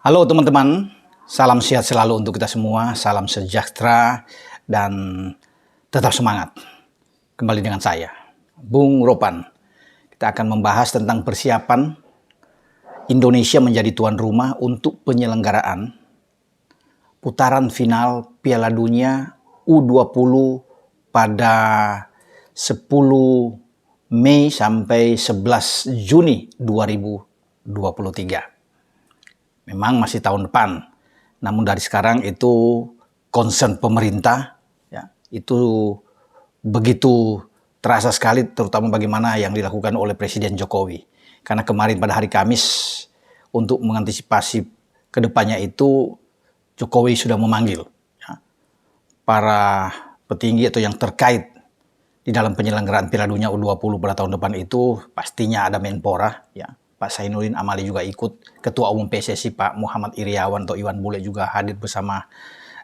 Halo teman-teman, salam sehat selalu untuk kita semua, salam sejahtera, dan tetap semangat. Kembali dengan saya, Bung Ropan. Kita akan membahas tentang persiapan Indonesia menjadi tuan rumah untuk penyelenggaraan putaran final Piala Dunia U20 pada 10 Mei sampai 11 Juni 2023. Memang masih tahun depan, namun dari sekarang itu concern pemerintah, ya, itu begitu terasa sekali, terutama bagaimana yang dilakukan oleh Presiden Jokowi. Karena kemarin pada hari Kamis, untuk mengantisipasi kedepannya itu, Jokowi sudah memanggil ya, para petinggi atau yang terkait di dalam penyelenggaraan Piala Dunia U20 pada tahun depan itu, pastinya ada Menpora, ya. Pak Zainuddin Amali juga ikut, Ketua Umum PSSI Pak Muhammad Iryawan atau Iwan Bule juga hadir bersama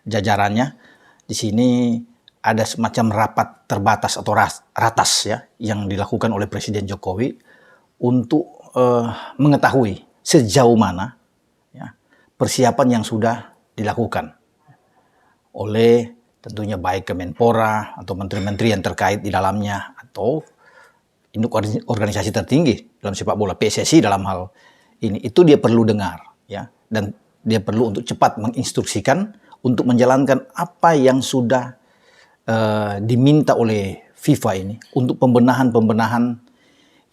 jajarannya. Di sini ada semacam rapat terbatas atau ratas ya yang dilakukan oleh Presiden Jokowi untuk mengetahui sejauh mana ya, persiapan yang sudah dilakukan oleh tentunya baik Kemenpora atau menteri-menteri yang terkait di dalamnya atau induk organisasi tertinggi dalam sepak bola, PSSI dalam hal ini, itu dia perlu dengar ya, dan dia perlu untuk cepat menginstruksikan untuk menjalankan apa yang sudah diminta oleh FIFA ini untuk pembenahan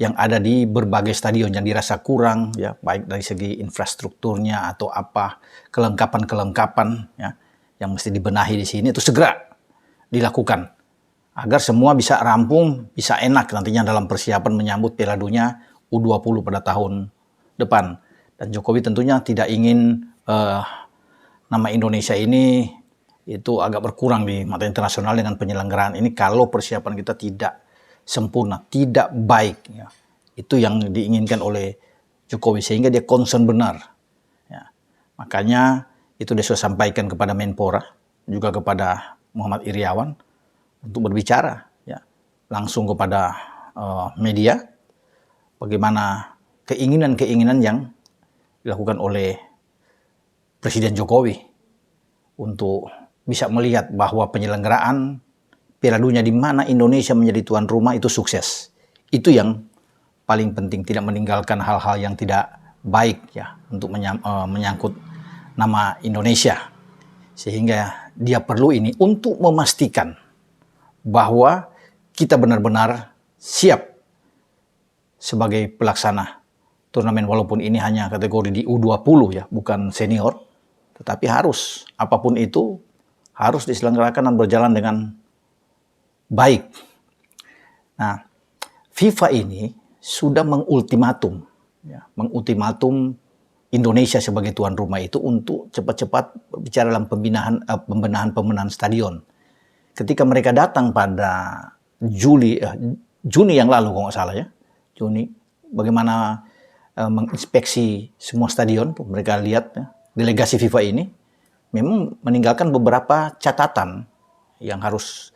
yang ada di berbagai stadion yang dirasa kurang ya, baik dari segi infrastrukturnya atau apa kelengkapan ya yang mesti dibenahi di sini, itu segera dilakukan agar semua bisa rampung, bisa enak nantinya dalam persiapan menyambut Piala Dunia U20 pada tahun depan. Dan Jokowi tentunya tidak ingin nama Indonesia ini itu agak berkurang di mata internasional dengan penyelenggaraan ini kalau persiapan kita tidak sempurna, tidak baik. Ya. Itu yang diinginkan oleh Jokowi, sehingga dia concern benar. Ya. Makanya itu dia sudah sampaikan kepada Menpora, juga kepada Muhammad Iryawan, untuk berbicara ya langsung kepada media bagaimana keinginan-keinginan yang dilakukan oleh Presiden Jokowi untuk bisa melihat bahwa penyelenggaraan Piala Dunia di mana Indonesia menjadi tuan rumah itu sukses. Itu yang paling penting, tidak meninggalkan hal-hal yang tidak baik ya untuk menyangkut nama Indonesia. Sehingga dia perlu ini untuk memastikan bahwa kita benar-benar siap sebagai pelaksana turnamen, walaupun ini hanya kategori di U20 ya, bukan senior, tetapi harus, apapun itu, harus diselenggarakan dan berjalan dengan baik. Nah, FIFA ini sudah mengultimatum Indonesia sebagai tuan rumah itu untuk cepat-cepat bicara dalam pembenahan stadion. Ketika mereka datang pada Juni yang lalu kalau nggak salah ya, Juni, bagaimana menginspeksi semua stadion, mereka lihat ya, delegasi FIFA ini memang meninggalkan beberapa catatan yang harus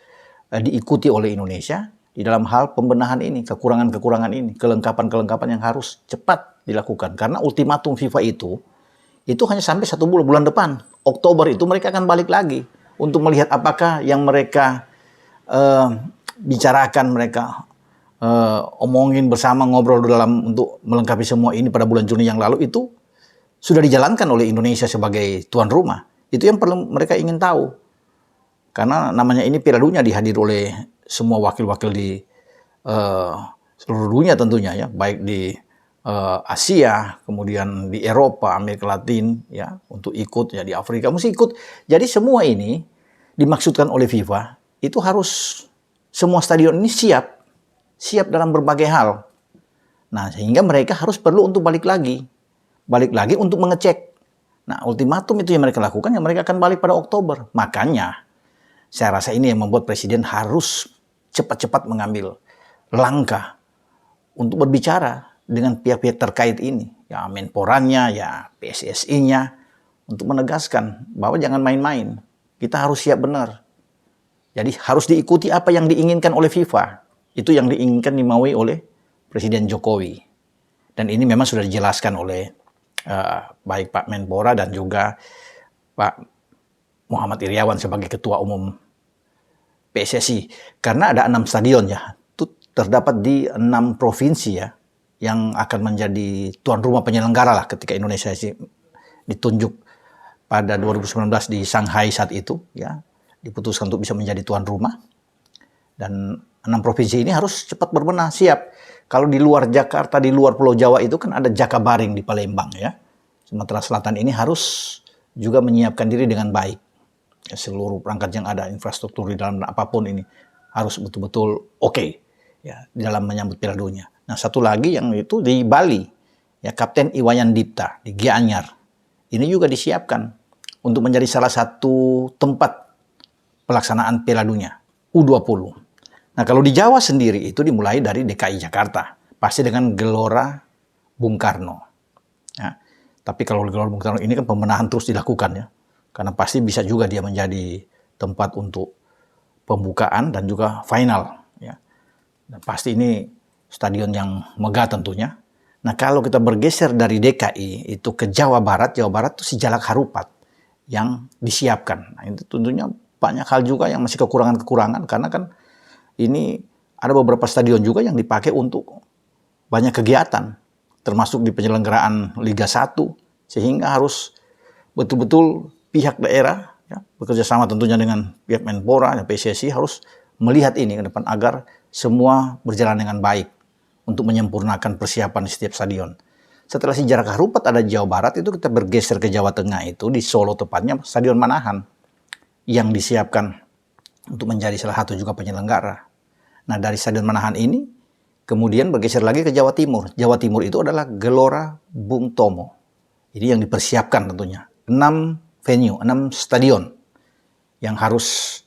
diikuti oleh Indonesia di dalam hal pembenahan ini, kekurangan-kekurangan ini, kelengkapan-kelengkapan yang harus cepat dilakukan. Karena ultimatum FIFA itu hanya sampai 1 bulan depan, Oktober itu mereka akan balik lagi untuk melihat apakah yang mereka bicarakan, mereka omongin bersama, ngobrol dalam untuk melengkapi semua ini pada bulan Juni yang lalu itu sudah dijalankan oleh Indonesia sebagai tuan rumah. Itu yang perlu mereka ingin tahu. Karena namanya ini Piala Dunia dihadiri oleh semua wakil-wakil di seluruh dunia tentunya ya, baik di Asia, kemudian di Eropa, Amerika Latin ya, untuk ikut ya, di Afrika mesti ikut. Jadi semua ini dimaksudkan oleh FIFA itu harus semua stadion ini siap dalam berbagai hal. Nah, sehingga mereka harus perlu untuk balik lagi untuk mengecek. Nah, ultimatum itu yang mereka lakukan, yang mereka akan balik pada Oktober. Makanya saya rasa ini yang membuat Presiden harus cepat-cepat mengambil langkah untuk berbicara dengan pihak-pihak terkait ini, ya Menporanya, ya PSSI-nya, untuk menegaskan bahwa jangan main-main. Kita harus siap benar. Jadi harus diikuti apa yang diinginkan oleh FIFA. Itu yang diinginkan, dimaui oleh Presiden Jokowi. Dan ini memang sudah dijelaskan oleh baik Pak Menpora dan juga Pak Muhammad Iriawan sebagai Ketua Umum PSSI. Karena ada 6 stadion ya, itu terdapat di 6 provinsi ya, yang akan menjadi tuan rumah penyelenggara lah ketika Indonesia ditunjuk pada 2019 di Shanghai saat itu ya, diputuskan untuk bisa menjadi tuan rumah. Dan 6 provinsi ini harus cepat berbenah, siap. Kalau di luar Jakarta, di luar Pulau Jawa itu kan ada Jakabaring di Palembang ya. Sumatera Selatan ini harus juga menyiapkan diri dengan baik. Ya, seluruh perangkat yang ada, infrastruktur di dalam apapun ini harus betul-betul oke ya di dalam menyambut Piala Dunia. Nah, satu lagi yang itu di Bali ya, Kapten Iwayan Dipta di Gianyar. Ini juga disiapkan untuk menjadi salah satu tempat pelaksanaan Piala Dunia U20. Nah, kalau di Jawa sendiri itu dimulai dari DKI Jakarta, pasti dengan Gelora Bung Karno. Ya, tapi kalau Gelora Bung Karno ini kan pembenahan terus dilakukan ya, karena pasti bisa juga dia menjadi tempat untuk pembukaan dan juga final. Ya. Dan pasti ini stadion yang megah tentunya. Nah, kalau kita bergeser dari DKI itu ke Jawa Barat itu Sijalak Harupat yang disiapkan. Nah, itu tentunya banyak hal juga yang masih kekurangan-kekurangan, karena kan ini ada beberapa stadion juga yang dipakai untuk banyak kegiatan, termasuk di penyelenggaraan Liga 1, sehingga harus betul-betul pihak daerah ya, bekerja sama tentunya dengan pihak Menpora dan PSSI harus melihat ini ke depan agar semua berjalan dengan baik untuk menyempurnakan persiapan di setiap stadion. Setelah Sijalak Harupat ada Jawa Barat, itu kita bergeser ke Jawa Tengah, itu di Solo tepatnya Stadion Manahan yang disiapkan untuk menjadi salah satu juga penyelenggara. Nah, dari Stadion Manahan ini kemudian bergeser lagi ke Jawa Timur. Jawa Timur itu adalah Gelora Bung Tomo. Ini yang dipersiapkan tentunya. 6 venue, 6 stadion yang harus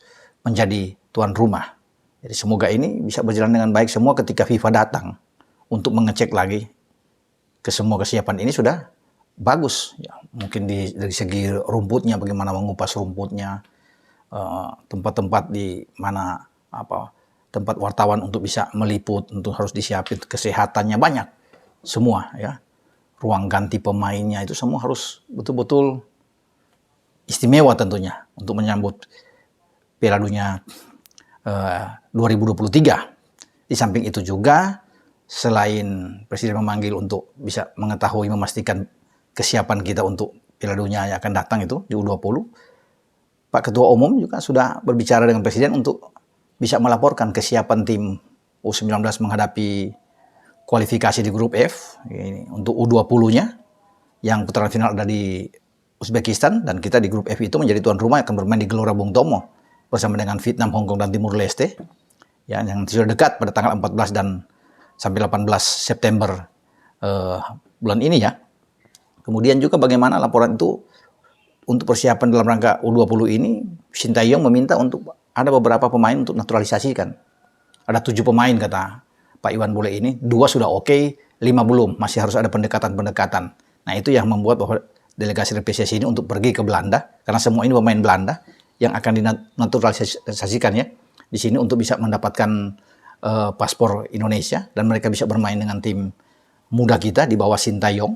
menjadi tuan rumah. Jadi semoga ini bisa berjalan dengan baik semua ketika FIFA datang untuk mengecek lagi ke semua kesiapan ini sudah bagus. Ya, mungkin dari segi rumputnya, bagaimana mengupas rumputnya, tempat-tempat di mana tempat wartawan untuk bisa meliput, untuk harus disiapin kesehatannya banyak semua ya, ruang ganti pemainnya itu semua harus betul-betul istimewa tentunya untuk menyambut Piala Dunia 2023. Di samping itu juga selain Presiden memanggil untuk bisa mengetahui, memastikan kesiapan kita untuk Piala Dunia yang akan datang itu di U20, Pak Ketua Umum juga sudah berbicara dengan Presiden untuk bisa melaporkan kesiapan tim U19 menghadapi kualifikasi di grup F ini, untuk U20-nya yang putaran final ada di Uzbekistan, dan kita di grup F itu menjadi tuan rumah akan bermain di Gelora Bung Tomo bersama dengan Vietnam, Hong Kong dan Timur Leste ya, yang sudah dekat pada tanggal 14 dan sampai 18 September bulan ini ya. Kemudian juga bagaimana laporan itu untuk persiapan dalam rangka U20 ini, Sintayong meminta untuk ada beberapa pemain untuk naturalisasikan. Ada 7 pemain kata Pak Iwan Bule ini, 2 sudah oke, 5 belum, masih harus ada pendekatan-pendekatan. Nah, itu yang membuat bahwa delegasi dari PSSI ini untuk pergi ke Belanda, karena semua ini pemain Belanda yang akan dinaturalisasikan ya di sini untuk bisa mendapatkan paspor Indonesia, dan mereka bisa bermain dengan tim muda kita di bawah Sintayong,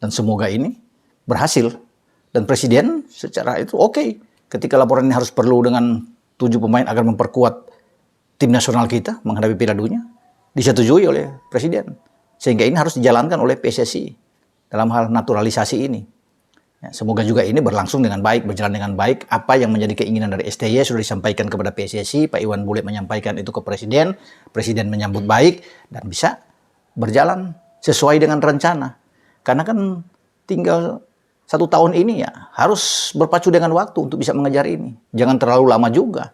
dan semoga ini berhasil. Dan Presiden secara itu oke. Ketika laporan ini harus perlu dengan 7 pemain agar memperkuat tim nasional kita menghadapi Piala Dunia, disetujui oleh Presiden. Sehingga ini harus dijalankan oleh PSSI dalam hal naturalisasi ini. Ya, semoga juga ini berlangsung dengan baik, berjalan dengan baik. Apa yang menjadi keinginan dari STY sudah disampaikan kepada PSSI, Pak Iwan Bule menyampaikan itu ke Presiden, Presiden menyambut baik, dan bisa berjalan sesuai dengan rencana. Karena kan tinggal 1 tahun ini ya harus berpacu dengan waktu untuk bisa mengejar ini. Jangan terlalu lama juga.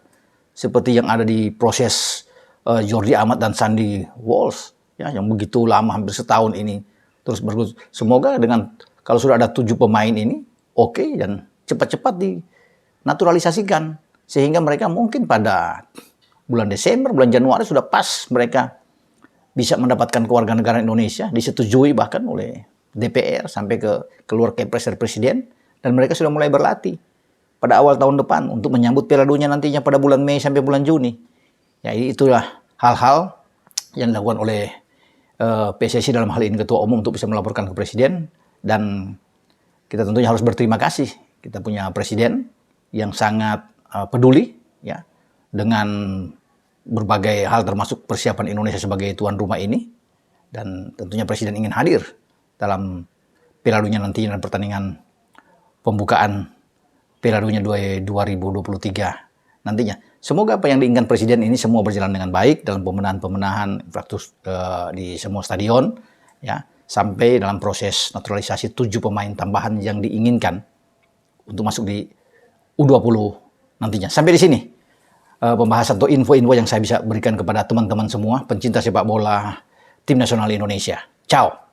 Seperti yang ada di proses Jordi Amat dan Sandy Walsh ya, yang begitu lama, hampir setahun ini terus bergulir. Semoga dengan kalau sudah ada 7 pemain ini oke, dan cepat-cepat dinaturalisasikan sehingga mereka mungkin pada bulan Desember, bulan Januari sudah pas mereka bisa mendapatkan kewarganegaraan Indonesia, disetujui bahkan oleh DPR sampai ke keluar Kepres dari Presiden, dan mereka sudah mulai berlatih pada awal tahun depan untuk menyambut Piala Dunia nantinya pada bulan Mei sampai bulan Juni. Ya, itulah hal-hal yang dilakukan oleh PSSI dalam hal ini Ketua Umum untuk bisa melaporkan ke Presiden, dan kita tentunya harus berterima kasih. Kita punya presiden yang sangat peduli ya dengan berbagai hal termasuk persiapan Indonesia sebagai tuan rumah ini, dan tentunya presiden ingin hadir dalam Piala Dunia nanti dan pertandingan pembukaan Piala Dunia 2023 nantinya. Semoga apa yang diinginkan presiden ini semua berjalan dengan baik dalam pemenahan infrastruktur di semua stadion ya, sampai dalam proses naturalisasi 7 pemain tambahan yang diinginkan untuk masuk di U20 nantinya. Sampai di sini pembahasan atau info-info yang saya bisa berikan kepada teman-teman semua pencinta sepak bola tim nasional Indonesia. Ciao.